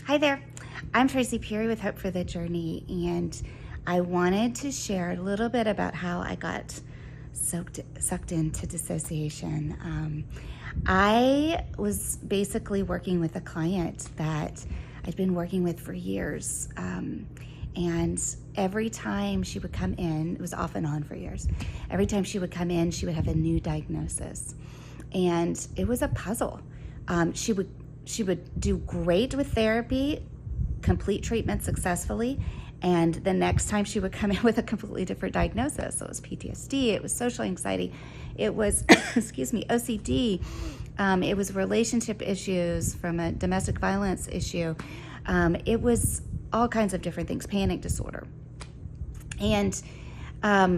Hi there. I'm Tracy Peary with Hope for the Journey, and I wanted to share a little bit about how I got sucked into dissociation. I was basically working with a client that I'd been working with for years, and every time she would come in, it was off and on for years. Every time she would come in, she would have a new diagnosis, and it was a puzzle. She would do great with therapy, complete treatment successfully, and the next time she would come in with a completely different diagnosis. So it was PTSD, it was social anxiety, it was, excuse me, OCD, it was relationship issues from a domestic violence issue. It was all kinds of different things, panic disorder. And at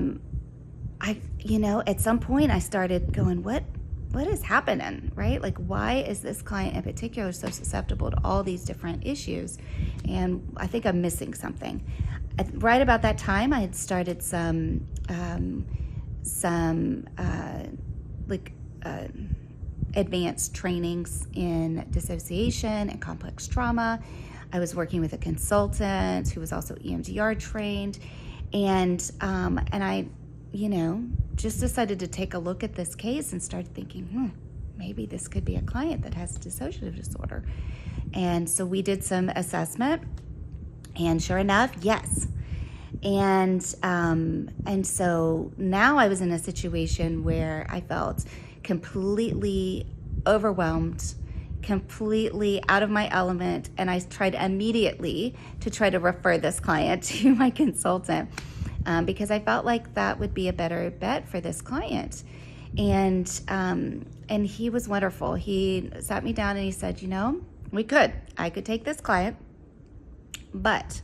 some point I started going, what is happening, right? Like, why is this client in particular so susceptible to all these different issues? And I think I'm missing something. Right about that time, I had started some advanced trainings in dissociation and complex trauma. I was working with a consultant who was also EMDR trained, and I just decided to take a look at this case and started thinking, maybe this could be a client that has dissociative disorder. And so we did some assessment, and sure enough, yes. And so now I was in a situation where I felt completely overwhelmed, completely out of my element, and I tried immediately to try to refer this client to my consultant. Because I felt like that would be a better bet for this client. And he was wonderful. He sat me down and he said, I could take this client, but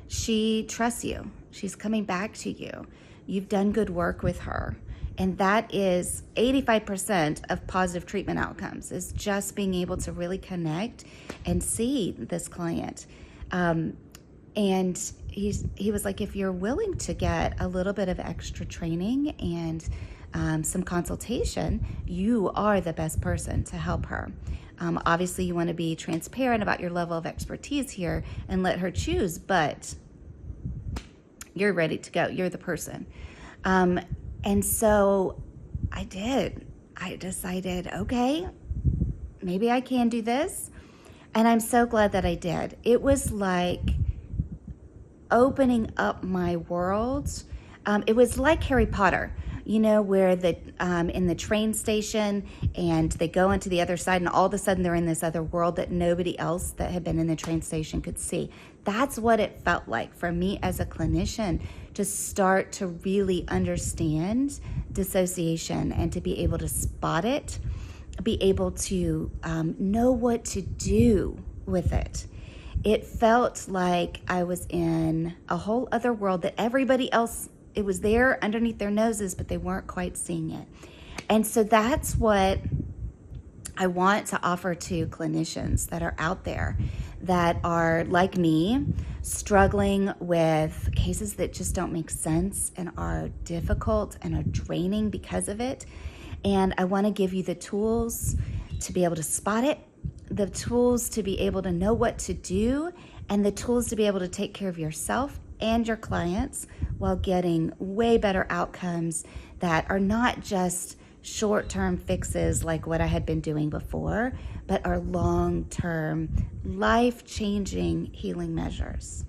she trusts you. She's coming back to you. You've done good work with her. And that is 85% of positive treatment outcomes, is just being able to really connect and see this client. And he was like, if you're willing to get a little bit of extra training and some consultation, you are the best person to help her. Obviously, you want to be transparent about your level of expertise here and let her choose, but you're ready to go. You're the person. And so I did. I decided, okay, maybe I can do this. And I'm so glad that I did. It was like opening up my world. It was like Harry Potter, where in the train station, and they go into the other side, and all of a sudden they're in this other world that nobody else that had been in the train station could see. That's what it felt like for me as a clinician, to start to really understand dissociation and to be able to spot it, be able to know what to do with it. It felt like I was in a whole other world that everybody else, it was there underneath their noses, but they weren't quite seeing it. And so that's what I want to offer to clinicians that are out there that are like me, struggling with cases that just don't make sense and are difficult and are draining because of it. And I want to give you the tools to be able to spot it, the tools to be able to know what to do, and the tools to be able to take care of yourself and your clients while getting way better outcomes that are not just short-term fixes like what I had been doing before, but are long-term, life-changing healing measures.